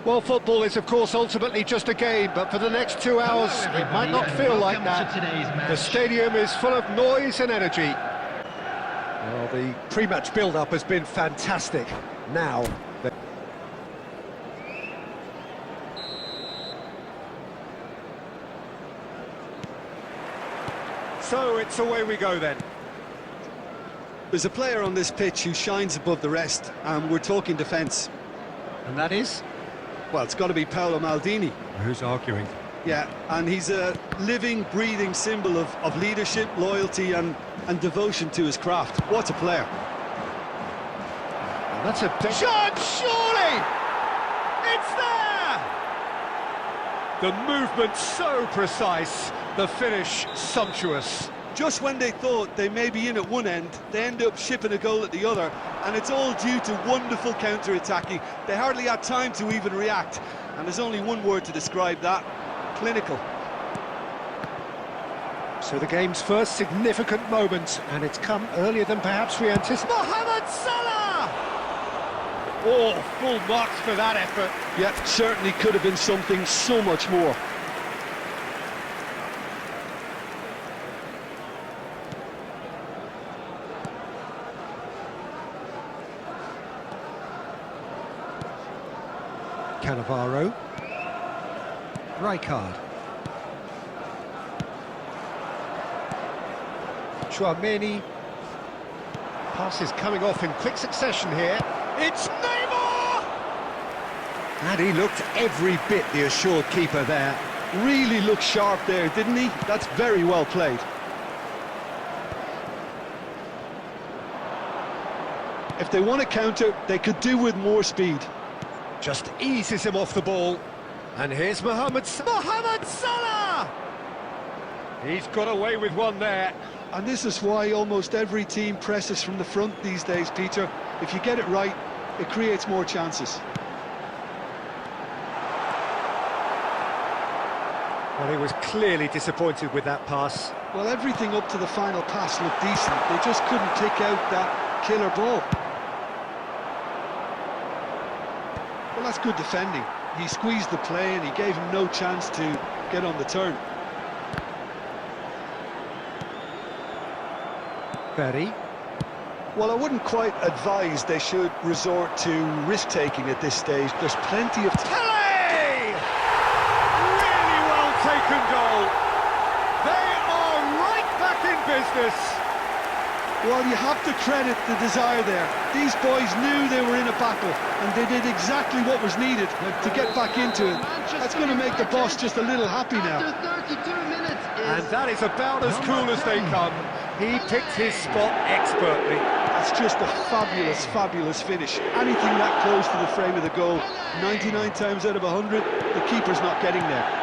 Well, football is, of course, ultimately just a game, but for the next 2 hours, it might not feel like that. The stadium is full of noise and energy. Well, the pre-match build-up has been fantastic. Now... So, it's away we go then. There's a player on this pitch who shines above the rest, and we're talking defence. And that is? Well, it's got to be Paolo Maldini. Who's arguing? Yeah, and he's a living, breathing symbol of leadership, loyalty and devotion to his craft. What a player. And that's a shot, surely! It's there! The movement so precise, the finish sumptuous. Just when they thought they may be in at one end, they end up shipping a goal at the other, and it's all due to wonderful counter-attacking. They hardly had time to even react, and there's only one word to describe that: clinical. So the game's first significant moment, and it's come earlier than perhaps we anticipated. Mohamed Salah! Oh, full marks for that effort. Yeah, certainly could have been something so much more. Cannavaro, Rijkaard, Chouameni, passes coming off in quick succession here, it's Neymar! And he looked every bit the assured keeper there. Really looked sharp there, didn't he? That's very well played. If they want to counter, they could do with more speed. Just eases him off the ball. And here's Mohamed Salah! He's got away with one there. And this is why almost every team presses from the front these days, Peter. If you get it right, it creates more chances. Well, he was clearly disappointed with that pass. Well, everything up to the final pass looked decent. They just couldn't pick out that killer ball. Well, that's good defending. He squeezed the play and he gave him no chance to get on the turn. Berry. Well, I wouldn't quite advise they should resort to risk-taking at this stage. There's plenty of... Tele! Really well taken goal. They are right back in business. Well, you have to credit the desire there. These boys knew they were in a battle, and they did exactly what was needed to get back into it. That's going to make the boss just a little happy now. And that is about as cool as they come. He picked his spot expertly. That's just a fabulous, fabulous finish. Anything that close to the frame of the goal, 99 times out of 100, the keeper's not getting there.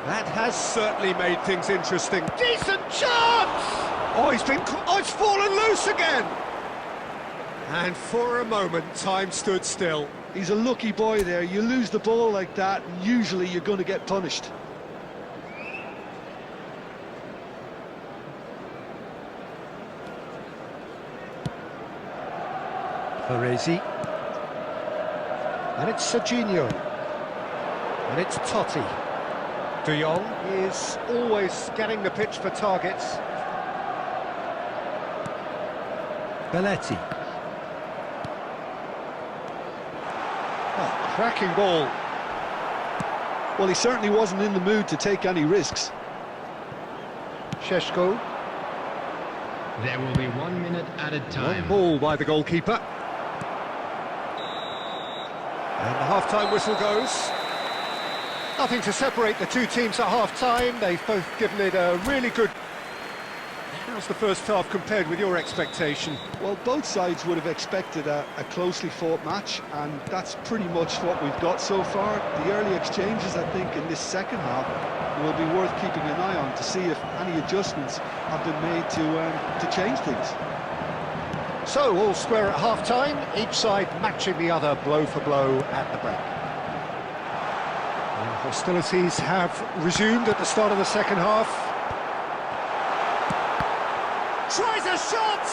That has certainly made things interesting. Decent chance! Oh, it's fallen loose again! And for a moment, time stood still. He's a lucky boy there. You lose the ball like that, and usually you're going to get punished. Baresi. And it's Serginho. And it's Totti. De Jong is always scanning the pitch for targets. Belletti. Oh, cracking ball. Well, he certainly wasn't in the mood to take any risks. Šeško. There will be 1 minute added time. One ball by the goalkeeper. And the half-time whistle goes. Nothing to separate the two teams at half-time. They've both given it a really good... How's the first half compared with your expectation? Well, both sides would have expected a closely fought match, and that's pretty much what we've got so far. The early exchanges, I think, in this second half will be worth keeping an eye on to see if any adjustments have been made to change things. So, all square at half-time, each side matching the other blow for blow at the break. And hostilities have resumed at the start of the second half. Tries a shot!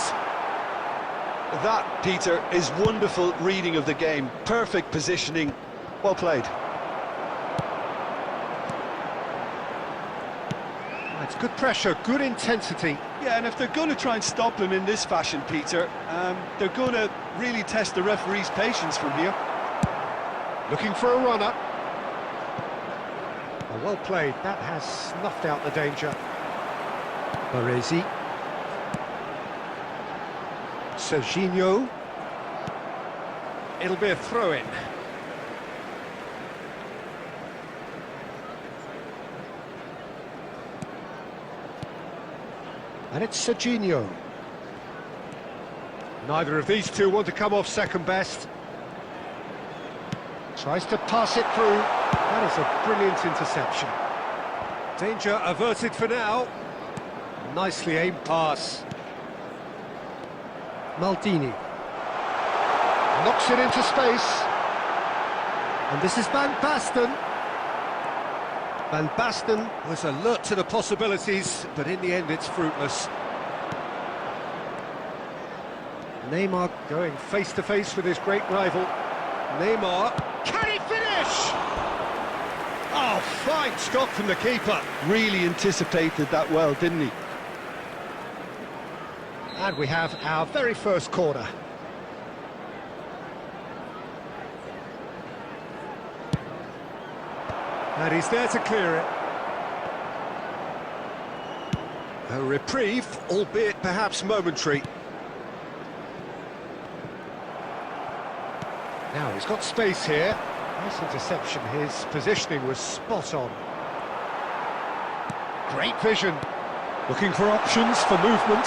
That, Peter, is wonderful reading of the game. Perfect positioning. Well played. It's good pressure, good intensity. Yeah, and if they're going to try and stop him in this fashion, Peter, they're going to really test the referee's patience from here. Looking for a runner. Oh, well played. That has snuffed out the danger. Baresi. Serginho. It'll be a throw-in. And it's Serginho. Neither of these two want to come off second best. Tries to pass it through. That is a brilliant interception. Danger averted for now. Nicely aimed pass. Maldini. Knocks it into space. And this is Van Basten. Van Basten was alert to the possibilities, but in the end it's fruitless. Neymar going face-to-face with his great rival. Neymar, can he finish? Oh, fine stop from the keeper. Really anticipated that well, didn't he? And we have our very first corner. And he's there to clear it. A reprieve, albeit perhaps momentary. Now he's got space here. Nice interception, his positioning was spot on. Great vision. Looking for options for movement.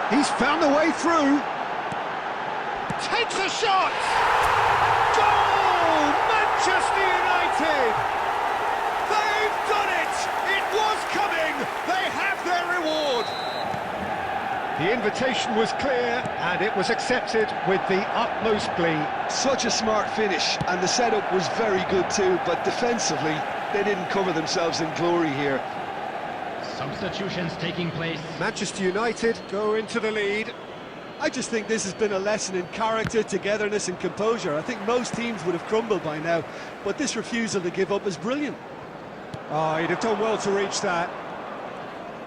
He's found the way through. Takes a shot! Goal! Manchester United! They've done it! It was coming! They have their reward! The invitation was clear, and it was accepted with the utmost glee. Such a smart finish, and the setup was very good too, but defensively, they didn't cover themselves in glory here. Substitutions taking place. Manchester United go into the lead. I just think this has been a lesson in character, togetherness and composure. I think most teams would have crumbled by now, but this refusal to give up is brilliant. Oh, he'd have done well to reach that.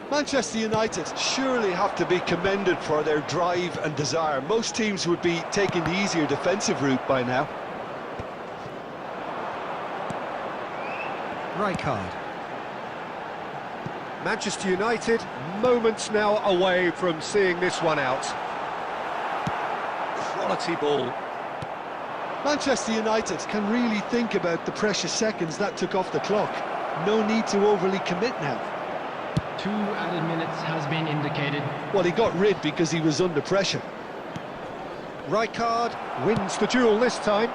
Manchester United surely have to be commended for their drive and desire. Most teams would be taking the easier defensive route by now. Rijkaard. Manchester United, moments now away from seeing this one out. Quality ball. Manchester United can really think about the precious seconds that took off the clock. No need to overly commit now. 2 added minutes has been indicated. Well, he got rid because he was under pressure. Rijkaard wins the duel this time.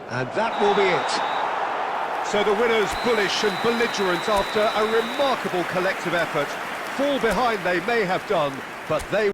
And that will be it. So the winners bullish and belligerent after a remarkable collective effort. Fall behind they may have done, but they